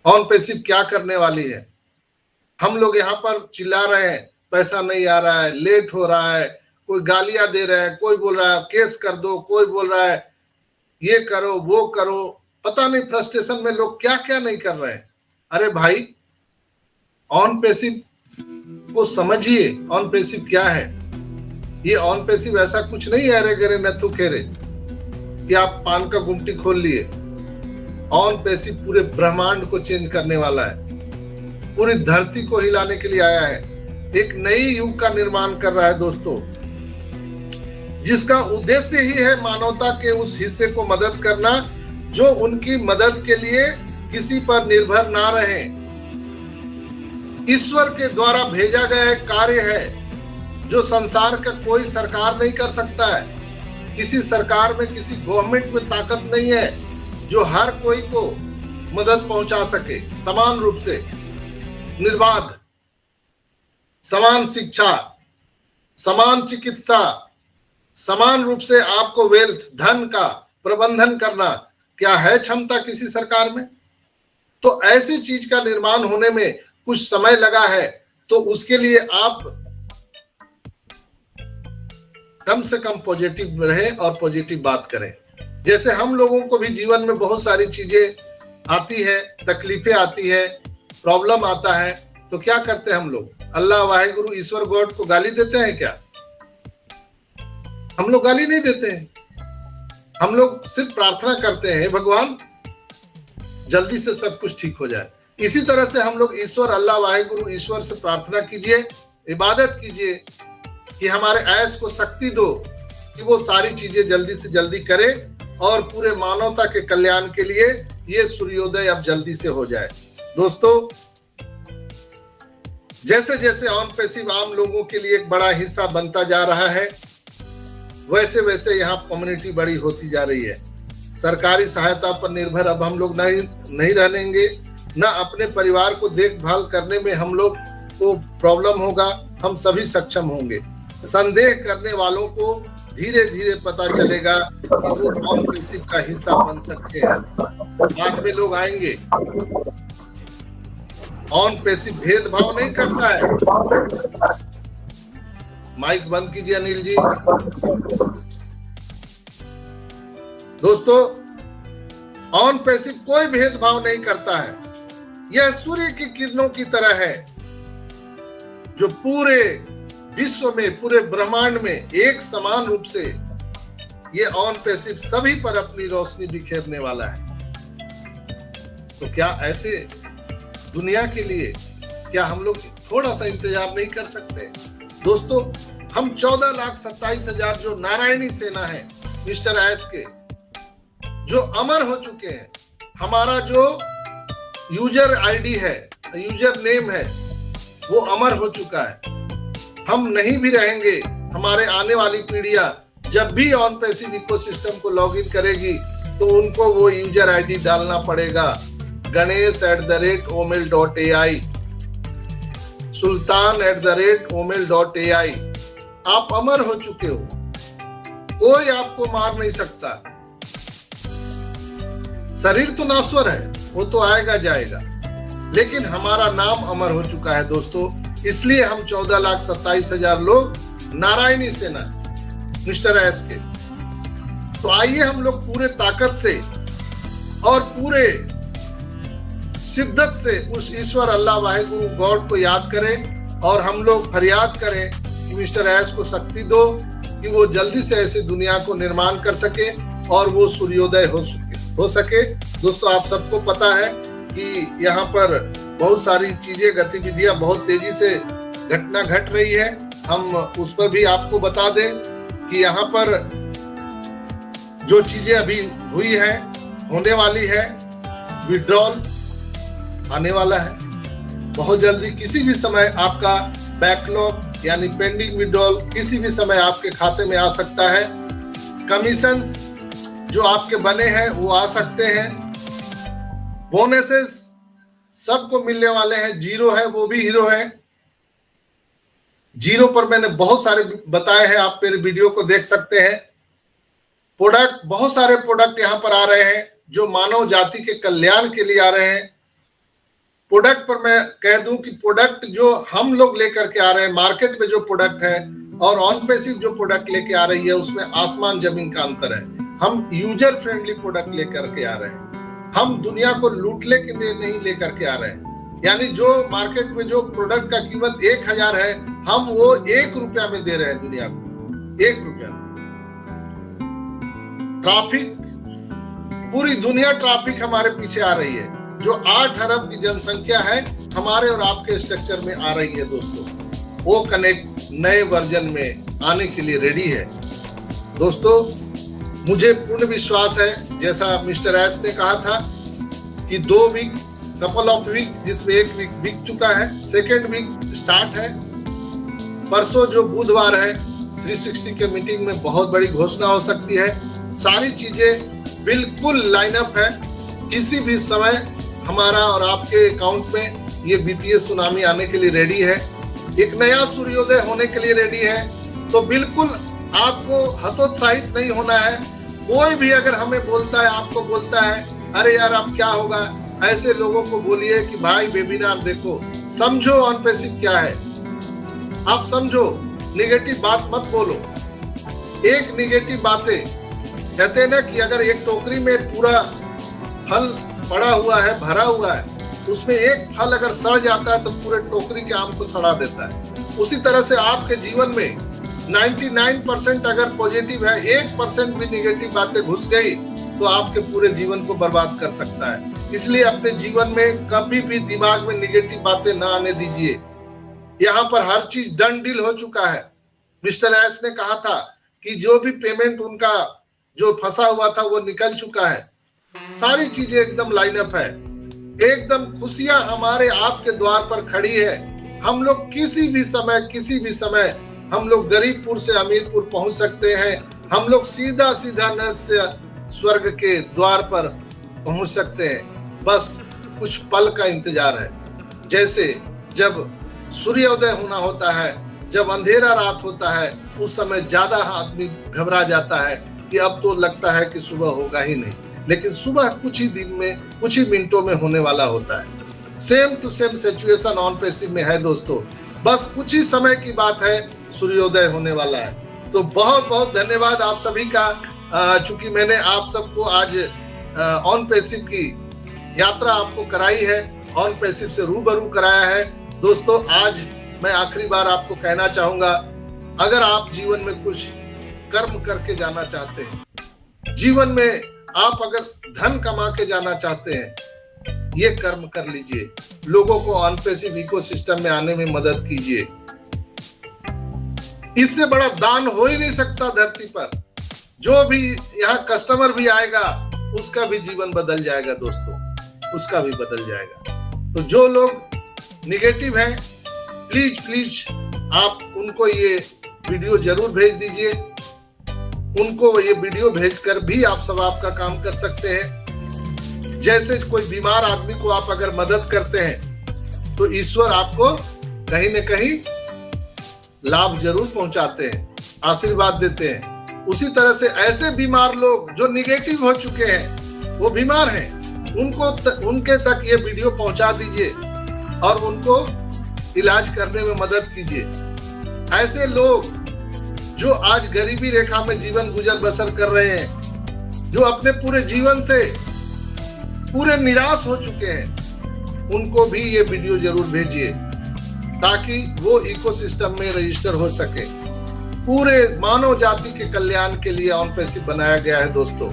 On passive क्या करने वाली है। हम लोग यहाँ पर चिल्ला रहे हैं पैसा नहीं आ रहा है, लेट हो रहा है, कोई गालियां दे रहा है, कोई बोल रहा है केस कर दो, कोई बोल रहा है ये करो वो करो, पता नहीं फ्रस्ट्रेशन में लोग क्या क्या नहीं कर रहे हैं। अरे भाई, ऑन पैसिव को समझिए, ऑन पैसिव क्या है। ये ऑन पैसिव ऐसा कुछ नहीं है अरे गरे नथु खेरे कि आप पान का गुमटी खोल लिए। ऑन पैसिव पूरे ब्रह्मांड को चेंज करने वाला है, पूरी धरती को हिलाने के लिए आया है, एक नई युग का निर्माण कर रहा है दोस्तों, जिसका उद्देश्य ही है मानवता के उस हिस्से को मदद करना जो उनकी मदद के लिए किसी पर निर्भर ना रहे। ईश्वर के द्वारा भेजा गया एक कार्य है जो संसार का कोई सरकार नहीं कर सकता है। किसी सरकार में, किसी गवर्नमेंट में ताकत नहीं है जो हर कोई को मदद पहुंचा सके समान रूप से, निर्बाध, समान शिक्षा, समान चिकित्सा, समान रूप से आपको वेल्थ, धन का प्रबंधन करना। क्या है क्षमता किसी सरकार में? तो ऐसी चीज का निर्माण होने में कुछ समय लगा है, तो उसके लिए आप कम से कम पॉजिटिव रहे और पॉजिटिव बात करें। जैसे हम लोगों को भी जीवन में बहुत सारी चीजें आती है, तकलीफें आती है, प्रॉब्लम आता है, तो क्या करते हैं हम लोग? अल्लाह, वाहेगुरु, ईश्वर, गॉड को गाली देते हैं क्या? हम लोग गाली नहीं देते हैं, हम लोग सिर्फ प्रार्थना करते हैं, भगवान जल्दी से सब कुछ ठीक हो जाए। इसी तरह से हम लोग ईश्वर, अल्लाह, वाहेगुरु, ईश्वर से प्रार्थना कीजिए, इबादत कीजिए कि हमारे ऐश को शक्ति दो कि वो सारी चीजें जल्दी से जल्दी करे और पूरे मानवता के कल्याण के लिए ये सूर्योदय अब जल्दी से हो जाए। दोस्तों, जैसे जैसे ऑन पैसिव आम लोगों के लिए एक बड़ा हिस्सा बनता जा रहा है, वैसे वैसे यहाँ कम्युनिटी बड़ी होती जा रही है। सरकारी सहायता पर निर्भर अब हम लोग नहीं रहेंगे, न अपने परिवार को देखभाल करने में हम लोग को प्रॉब्लम होगा, हम सभी सक्षम होंगे। संदेह करने वालों को धीरे धीरे पता चलेगा कि वो ऑन पैसिव का हिस्सा बन सकते हैं। बाद में लोग आएंगे। ऑन पैसिव भेदभाव नहीं करता है। माइक बंद कीजिए अनिल जी। दोस्तों, ऑन पैसिव कोई भेदभाव नहीं करता है। यह सूर्य की किरणों की तरह है जो पूरे विश्व में, पूरे ब्रह्मांड में एक समान रूप से ये ऑन पैसिव सभी पर अपनी रोशनी बिखेरने वाला है। तो क्या ऐसे दुनिया के लिए क्या हम लोग थोड़ा सा इंतजार नहीं कर सकते? दोस्तों, हम 14,27,000 जो नारायणी सेना है मिस्टर एस के, जो अमर हो चुके हैं, हमारा जो यूजर आईडी है, यूजर नेम है, वो अमर हो चुका है। हम नहीं भी रहेंगे, हमारे आने वाली पीढ़ियां जब भी ऑन पैसिव इकोसिस्टम को लॉगिन करेगी तो उनको वो यूजर आईडी डालना पड़ेगा, ganesh@omel.ai, sultan@omel.ai। आप अमर हो चुके हो, कोई आपको मार नहीं सकता। शरीर तो नाश्वर है, वो तो आएगा जाएगा, लेकिन हमारा नाम अमर हो चुका है दोस्तों। इसलिए हम 14,27,000 लोग नारायणी सेना मिस्टर एस के। तो आइए हम लोग पूरे ताकत से और पूरे शिद्दत से उस ईश्वर, अल्लाह, वाहेगुरु, गॉड को याद करें और हम लोग फरियाद करें कि मिस्टर एस को शक्ति दो कि वो जल्दी से ऐसी दुनिया को निर्माण कर सके और वो सूर्योदय हो सके। दोस्तों, आप सबको पता है कि यहाँ पर बहुत सारी चीजें, गतिविधियां बहुत तेजी से घटना घट रही है। हम उस पर भी आपको बता दें कि यहाँ पर जो चीजें अभी हुई है, होने वाली है, विड्रॉल आने वाला है बहुत जल्दी। किसी भी समय आपका बैकलॉग यानी पेंडिंग विड्रॉल किसी भी समय आपके खाते में आ सकता है। कमीशंस जो आपके बने हैं वो आ सकते हैं। बोनसेस सबको मिलने वाले हैं। जीरो है वो भी हीरो है। जीरो पर मैंने बहुत सारे बताए हैं, आप मेरे वीडियो को देख सकते हैं। प्रोडक्ट, बहुत सारे प्रोडक्ट यहाँ पर आ रहे हैं जो मानव जाति के कल्याण के लिए आ रहे हैं। प्रोडक्ट पर मैं कह दूं कि प्रोडक्ट जो हम लोग लेकर के आ रहे हैं मार्केट में, जो प्रोडक्ट है और ऑन पैसिव जो प्रोडक्ट लेके आ रही है, उसमें आसमान जमीन का अंतर है। हम यूजर फ्रेंडली प्रोडक्ट लेकर के आ रहे हैं, हम दुनिया को लूटने के लिए नहीं लेकर के आ रहे हैं। यानी जो मार्केट में जो प्रोडक्ट का कीमत 1000 है, हम वो 1 रुपया में दे रहे हैं दुनिया को, 1 रुपया। ट्रैफिक, पूरी दुनिया ट्रैफिक हमारे पीछे आ रही है। जो 8 अरब की जनसंख्या है हमारे और आपके स्ट्रक्चर में आ रही है दोस्तों, वो कनेक्ट नए वर्जन में आने के लिए रेडी है। दोस्तों मुझे पूर्ण विश्वास है, जैसा मिस्टर एस ने कहा था कि 2 वीक, कपल ऑफ वीक, जिसमें 1 वीक बीत चुका है, सेकेंड वीक स्टार्ट है। परसों जो बुधवार है 360 के मीटिंग में बहुत बड़ी घोषणा हो सकती है। सारी चीजें बिल्कुल लाइनअप है। किसी भी समय हमारा और आपके अकाउंट में ये वित्तीय सुनामी आने के लिए रेडी है, एक नया सूर्योदय होने के लिए रेडी है। तो बिल्कुल आपको हतोत्साहित नहीं होना है। कोई भी अगर हमें बोलता है, आपको बोलता है अरे यार अब क्या होगा, ऐसे लोगों को बोलिए कि भाई वेबिनार देखो, समझो ऑन पैसिव क्या है, आप समझो, निगेटिव बात मत बोलो। एक निगेटिव बातें कहते हैं ना कि अगर एक टोकरी में पूरा फल पड़ा हुआ है, भरा हुआ है, उसमें एक फल अगर सड़ जाता है तो पूरे टोकरी के आम को सड़ा देता है। उसी तरह से आपके जीवन में 99% अगर पॉजिटिव है, 1% भी निगेटिव बातें घुस गई तो आपके पूरे जीवन को बर्बाद कर सकता है। इसलिए अपने जीवन में कभी भी दिमाग में निगेटिव बातें ना आने दीजिए। यहाँ पर हर चीज डन डील हो चुका है। मिस्टर एस ने कहा था कि जो भी पेमेंट उनका जो फंसा हुआ था वो निकल चुका है। सारी चीजें एकदम लाइनअप है, एकदम खुशियां हमारे आपके द्वार पर खड़ी है। हम लोग किसी भी समय हम लोग गरीबपुर से अमीरपुर पहुंच सकते हैं। हम लोग सीधा नरक से स्वर्ग के द्वार पर पहुंच सकते हैं। बस कुछ पल का इंतजार है। जैसे जब सूर्योदय होना होता है, जब अंधेरा रात होता है, उस समय ज्यादा आदमी घबरा जाता है कि अब तो लगता है कि सुबह होगा ही नहीं, लेकिन सुबह कुछ ही दिन में, कुछ ही मिनटों में होने वाला होता है। Same to same situation ONPASSIVE में है दोस्तों, बस कुछ ही समय की बात है, सूर्योदय होने वाला है। तो बहुत बहुत धन्यवाद आप सभी का। चूंकि मैंने आप सबको आज ऑन पैसिव की यात्रा आपको कराई है, ऑन पैसिव से रूबरू कराया है। दोस्तों आज मैं आखिरी बार आपको कहना चाहूंगा, अगर आप जीवन में कुछ कर्म करके जाना चाहते हैं, जीवन में आप अगर धन कमा के जाना चाहते हैं, ये कर्म कर लीजिए। लोगों को ऑन पैसिव इकोसिस्टम में आने में मदद कीजिए। इससे बड़ा दान हो ही नहीं सकता धरती पर। जो भी यहाँ कस्टमर भी आएगा उसका भी जीवन बदल जाएगा दोस्तों, उसका भी बदल जाएगा। तो जो लोग निगेटिव हैं, प्लीज आप उनको ये वीडियो जरूर भेज दीजिए। उनको ये वीडियो भेजकर भी आप सब आपका काम कर सकते हैं। जैसे कोई बीमार आदमी को आप अगर मदद करते हैं तो ईश्वर आपको कहीं न कहीं लाभ जरूर पहुंचाते हैं, आशीर्वाद देते हैं। उसी तरह से ऐसे बीमार लोग जो निगेटिव हो चुके हैं, वो बीमार हैं, उनके तक ये वीडियो पहुंचा दीजिए और उनको इलाज करने में मदद कीजिए। ऐसे लोग जो आज गरीबी रेखा में जीवन गुजर बसर कर रहे हैं, जो अपने पूरे जीवन से पूरे निराश हो चुके हैं, उनको भी ये वीडियो जरूर भेजिए ताकि वो इकोसिस्टम में रजिस्टर हो सके। पूरे मानव जाति के कल्याण के लिए ऑन पैसिव बनाया गया है दोस्तों।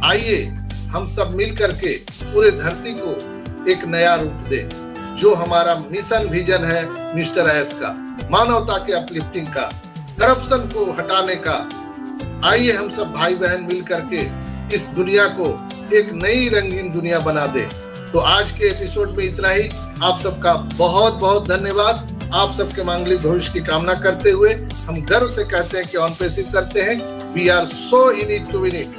आइए हम सब मिल करके पूरे धरती को एक नया रूप दें, जो हमारा मिशन विजन है मिस्टर एस का, मानवता के अपलिफ्टिंग का, करप्शन को हटाने का। आइए हम सब भाई बहन मिल करके इस दुनिया को एक नई रंगीन दुनिया बना दे। तो आज के एपिसोड में इतना ही। आप सबका बहुत बहुत धन्यवाद। आप सबके मांगलिक भविष्य की कामना करते हुए हम गर्व से कहते हैं कि ऑन पैसिव करते हैं, we are so in it to win it.